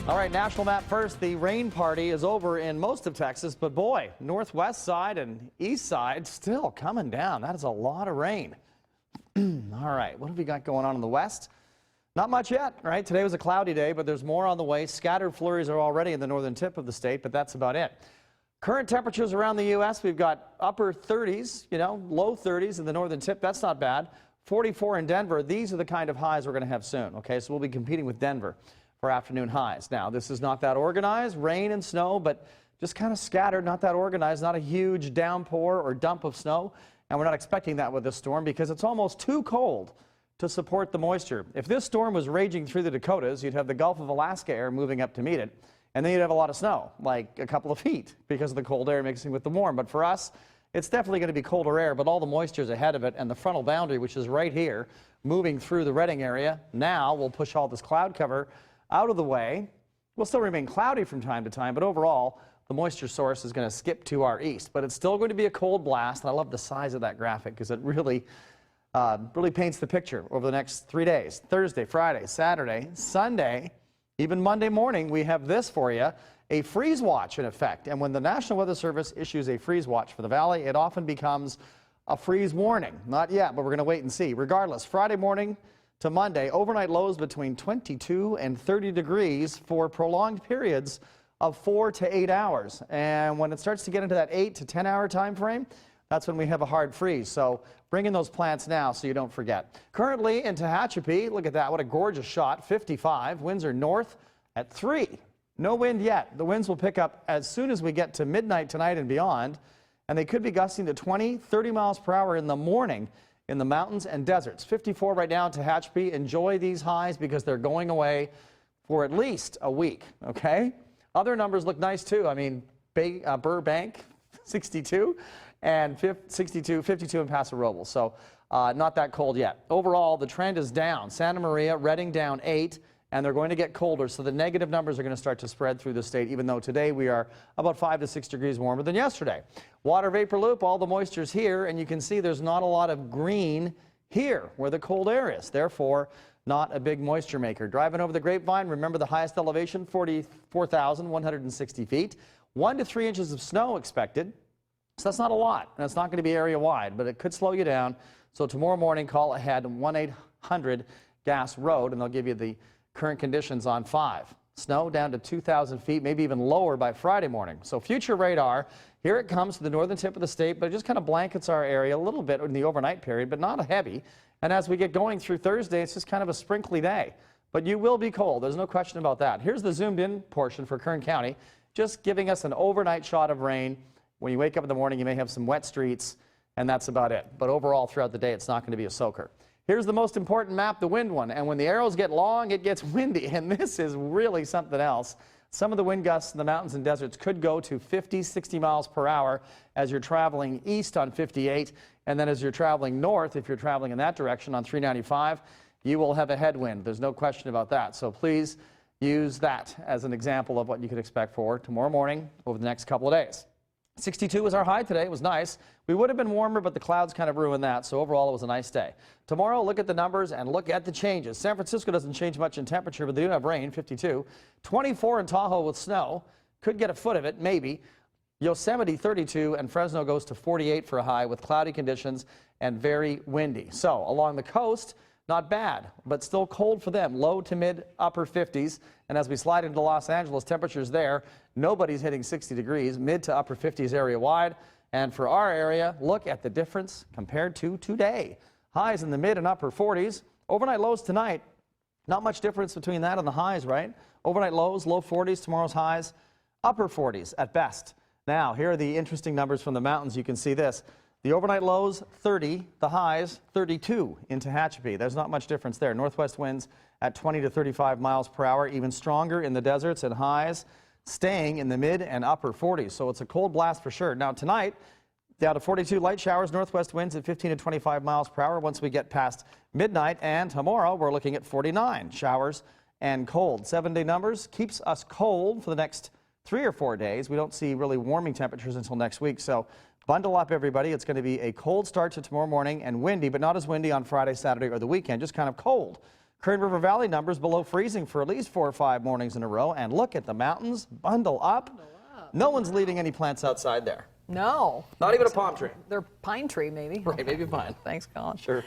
All right, national map first. The rain party is over in most of Texas, but boy, northwest side and east side still coming down. That is a lot of rain. All right, what have we got going on in the west? Not much yet, right? Today was a cloudy day, but there's more on the way. Scattered flurries are already in the northern tip of the state, but that's about it. Current temperatures around the U.S., we've got upper 30s, low 30s in the northern tip. That's not bad. 44 in Denver. These are the kind of highs we're going to have soon, okay? So we'll be competing with Denver for afternoon highs. Now, this is not that organized, rain and snow, but just kind of scattered, not that organized, not a huge downpour or dump of snow. And we're not expecting that with this storm because it's almost too cold to support the moisture. If this storm was raging through the Dakotas, you'd have the Gulf of Alaska air moving up to meet it, and then you'd have a lot of snow, like a couple of feet, because of the cold air mixing with the warm. But for us, it's definitely going to be colder air, but all the moisture is ahead of it, and the frontal boundary, which is right here, moving through the Redding area, now will push all this cloud cover out of the way. We'll still remain cloudy from time to time, but overall, the moisture source is going to skip to our east. But it's still going to be a cold blast. I love the size of that graphic because it really paints the picture over the next 3 days. Thursday, Friday, Saturday, Sunday, even Monday morning, we have this for you, a freeze watch in effect. And when the National Weather Service issues a freeze watch for the valley, it often becomes a freeze warning. Not yet, but we're going to wait and see. Regardless, Friday morning to Monday, overnight lows between 22 and 30 degrees for prolonged periods of 4 to 8 hours. And when it starts to get into that 8 to 10 hour time frame, that's when we have a hard freeze. So bring in those plants now so you don't forget. Currently in Tehachapi, look at that, what a gorgeous shot, 55. Winds are north at 3. No wind yet. The winds will pick up as soon as we get to midnight tonight and beyond, and they could be gusting to 20, 30 miles per hour in the morning in the mountains and deserts. 54 right now in Tehachapi. Enjoy these highs because they're going away for at least a week, okay? Other numbers look nice too. I mean, Burbank, 62, and 52 in Paso Robles. So not that cold yet. Overall, the trend is down. Santa Maria, Redding down 8, and they're going to get colder. So the negative numbers are going to start to spread through the state, even though today we are about 5 to 6 degrees warmer than yesterday. Water vapor loop, all the moisture's here, and you can see there's not a lot of green here where the cold air is. Therefore, not a big moisture maker. Driving over the Grapevine, remember the highest elevation, 44,160 feet. 1 to 3 inches of snow expected. So that's not a lot, and it's not going to be area-wide, but it could slow you down. So tomorrow morning, call ahead 1-800-GAS ROAD, and they'll give you the current conditions on 5. Snow down to 2,000 feet, maybe even lower by Friday morning. So future radar, here it comes to the northern tip of the state, but it just kind of blankets our area a little bit in the overnight period, but not heavy. And as we get going through Thursday, it's just kind of a sprinkly day. But you will be cold. There's no question about that. Here's the zoomed in portion for Kern County, just giving us an overnight shot of rain. When you wake up in the morning, you may have some wet streets, and that's about it. But overall, throughout the day, it's not going to be a soaker. Here's the most important map, the wind one. And when the arrows get long, it gets windy. And this is really something else. Some of the wind gusts in the mountains and deserts could go to 50, 60 miles per hour as you're traveling east on 58. And then as you're traveling north, if you're traveling in that direction on 395, you will have a headwind. There's no question about that. So please use that as an example of what you could expect for tomorrow morning over the next couple of days. 62 was our high today. It was nice. We would have been warmer, but the clouds kind of ruined that. So overall, it was a nice day. Tomorrow, look at the numbers and look at the changes. San Francisco doesn't change much in temperature, but they do have rain, 52. 24 in Tahoe with snow. Could get a foot of it, maybe. Yosemite, 32, and Fresno goes to 48 for a high with cloudy conditions and very windy. So along the coast, not bad, but still cold for them. Low to mid upper 50s. And as we slide into Los Angeles, temperatures there, nobody's hitting 60 degrees, mid to upper 50s area wide. And for our area, look at the difference compared to today. Highs in the mid and upper 40s. Overnight lows tonight, not much difference between that and the highs, right? Overnight lows, low 40s, tomorrow's highs, upper 40s at best. Now, here are the interesting numbers from the mountains. You can see this. The overnight lows, 30. The highs, 32 in Tehachapi. There's not much difference there. Northwest winds at 20 to 35 miles per hour, even stronger in the deserts, and highs staying in the mid and upper 40s. So it's a cold blast for sure. Now tonight, down to 42 light showers, northwest winds at 15 to 25 miles per hour once we get past midnight. And tomorrow, we're looking at 49 showers and cold. 7-day numbers keeps us cold for the next 3 or 4 days. We don't see really warming temperatures until next week. So bundle up, everybody. It's going to be a cold start to tomorrow morning and windy, but not as windy on Friday, Saturday, or the weekend. Just kind of cold. Kern River Valley numbers below freezing for at least 4 or 5 mornings in a row. And look at the mountains. Bundle up. No one's leaving any plants outside there. No. Not even a palm tree. They're pine tree, maybe. Right, maybe a pine. Thanks, Colin. Sure.